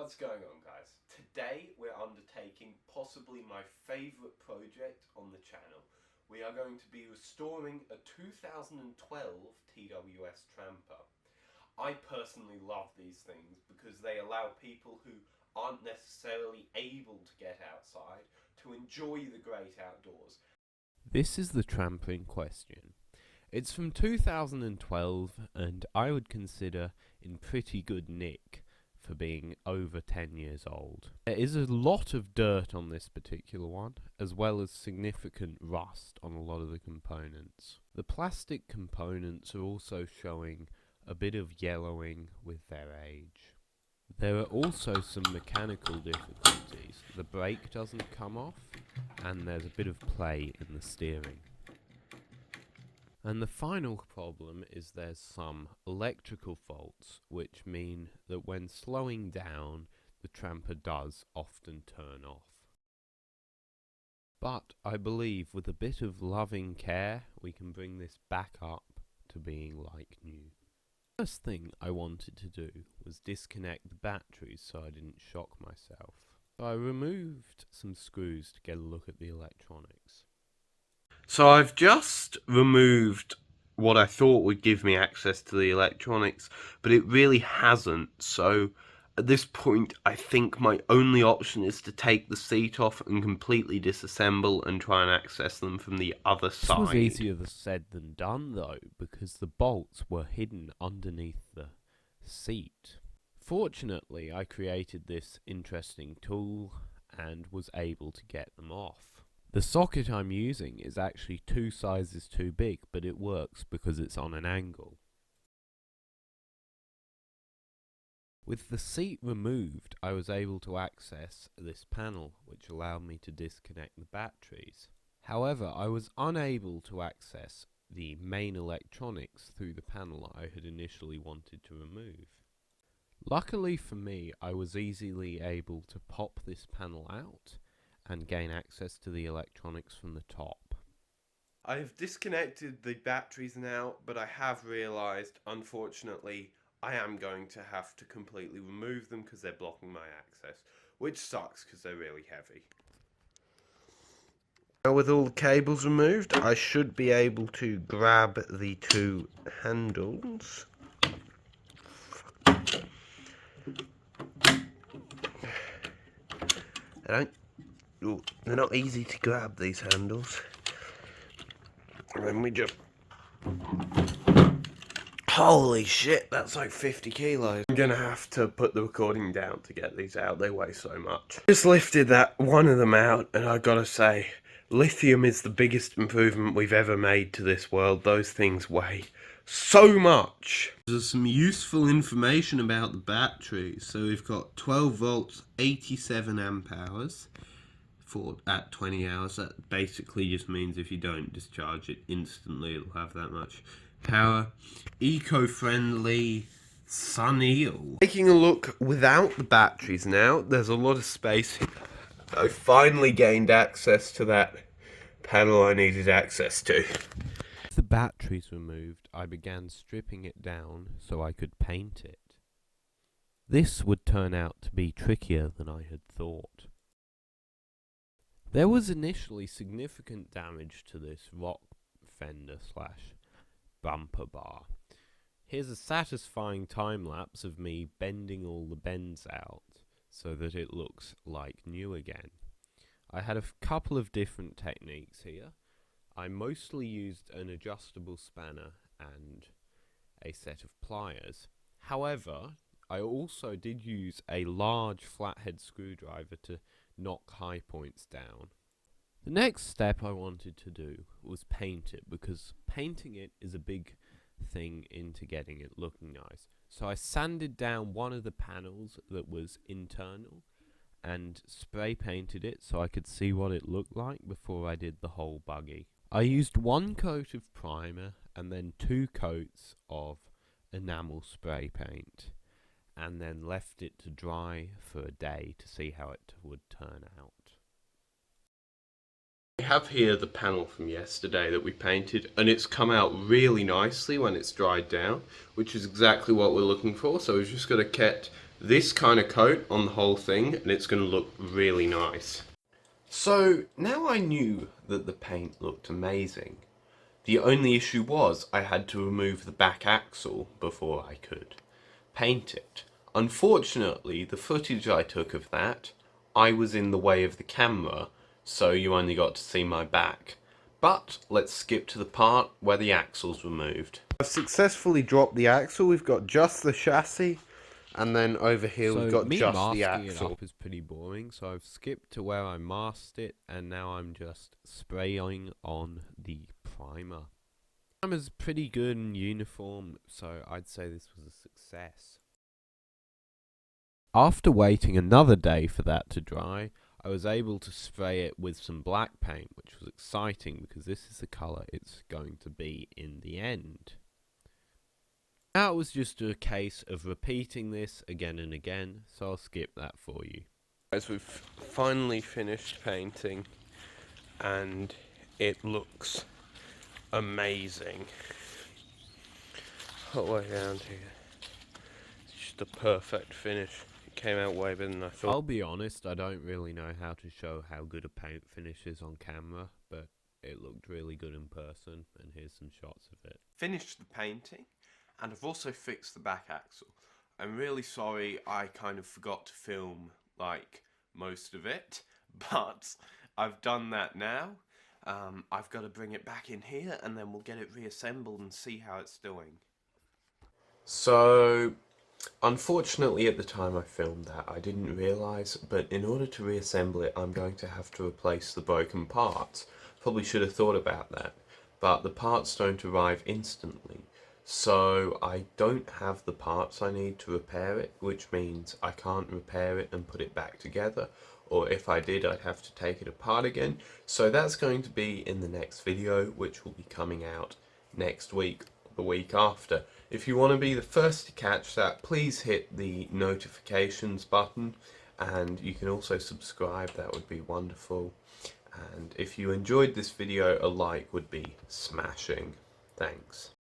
What's going on, guys? Today we're undertaking possibly my favourite project on the channel. We are going to be restoring a 2012 TWS tramper. I personally love these things because they allow people who aren't necessarily able to get outside to enjoy the great outdoors. This is the tramper in question. It's from 2012 and I would consider in pretty good nick for being over 10 years old. There is a lot of dirt on this particular one, as well as significant rust on a lot of the components. The plastic components are also showing a bit of yellowing with their age. There are also some mechanical difficulties. The brake doesn't come off, and there's a bit of play in the steering. And the final problem is there's some electrical faults, which mean that when slowing down, the tramper does often turn off. But I believe with a bit of loving care, we can bring this back up to being like new. The first thing I wanted to do was disconnect the batteries so I didn't shock myself. So I removed some screws to get a look at the electronics. So I've just removed what I thought would give me access to the electronics, but it really hasn't. So at this point, I think my only option is to take the seat off and completely disassemble and try and access them from the other side. This was easier said than done though, because the bolts were hidden underneath the seat. Fortunately, I created this interesting tool and was able to get them off. The socket I'm using is actually 2 sizes too big, but it works because it's on an angle. With the seat removed, I was able to access this panel, which allowed me to disconnect the batteries. However, I was unable to access the main electronics through the panel I had initially wanted to remove. Luckily for me, I was easily able to pop this panel out and gain access to the electronics from the top. I've disconnected the batteries now, but I have realised, unfortunately, I am going to have to completely remove them because they're blocking my access, which sucks because they're really heavy. Now with all the cables removed, I should be able to grab the 2 handles. They're not easy to grab, these handles. And then we just... Holy shit, that's like 50 kilos. I'm gonna have to put the recording down to get these out, they weigh so much. Just lifted that one of them out, and I gotta say, lithium is the biggest improvement we've ever made to this world. Those things weigh so much. There's some useful information about the battery. So we've got 12 volts, 87 amp hours. At 20 hours, that basically just means if you don't discharge it instantly, it'll have that much power. Eco-friendly Sunil. Taking a look without the batteries now, there's a lot of space here. I finally gained access to that panel I needed access to. With the batteries removed, I began stripping it down so I could paint it. This would turn out to be trickier than I had thought. There was initially significant damage to this rock fender / bumper bar. Here's a satisfying time lapse of me bending all the bends out so that it looks like new again. I had a couple of different techniques here. I mostly used an adjustable spanner and a set of pliers. However, I also did use a large flathead screwdriver to knock high points down. The next step I wanted to do was paint it, because painting it is a big thing into getting it looking nice. So I sanded down one of the panels that was internal and spray painted it so I could see what it looked like before I did the whole buggy. I used 1 coat of primer and then 2 coats of enamel spray paint, and then left it to dry for a day to see how it would turn out. We have here the panel from yesterday that we painted, and it's come out really nicely when it's dried down, which is exactly what we're looking for. So we've just got to get this kind of coat on the whole thing, and it's going to look really nice. So now I knew that the paint looked amazing. The only issue was I had to remove the back axle before I could paint it. Unfortunately, the footage I took of that, I was in the way of the camera, so you only got to see my back. But let's skip to the part where the axle's removed. I've successfully dropped the axle. We've got just the chassis, and then over here we've got just the axle. Masking it up is pretty boring, so I've skipped to where I masked it, and now I'm just spraying on the primer. The primer's pretty good and uniform, so I'd say this was a success. After waiting another day for that to dry, I was able to spray it with some black paint, which was exciting because this is the colour it's going to be in the end. Now it was just a case of repeating this again and again, so I'll skip that for you. As we've finally finished painting, and it looks amazing. All the way down here. It's just a perfect finish. It came out way better than I thought. I'll be honest, I don't really know how to show how good a paint finish is on camera, but it looked really good in person, and here's some shots of it. Finished the painting, and I've also fixed the back axle. I'm really sorry I kind of forgot to film like most of it, but I've done that now. I've got to bring it back in here and then we'll get it reassembled and see how it's doing. So, unfortunately at the time I filmed that I didn't realise, but in order to reassemble it I'm going to have to replace the broken parts. Probably should have thought about that, but the parts don't arrive instantly. So I don't have the parts I need to repair it, which means I can't repair it and put it back together, or if I did I'd have to take it apart again. So that's going to be in the next video, which will be coming out next week or the week after. If you want to be the first to catch that, please hit the notifications button, and you can also subscribe, that would be wonderful. And if you enjoyed this video, a like would be smashing. Thanks.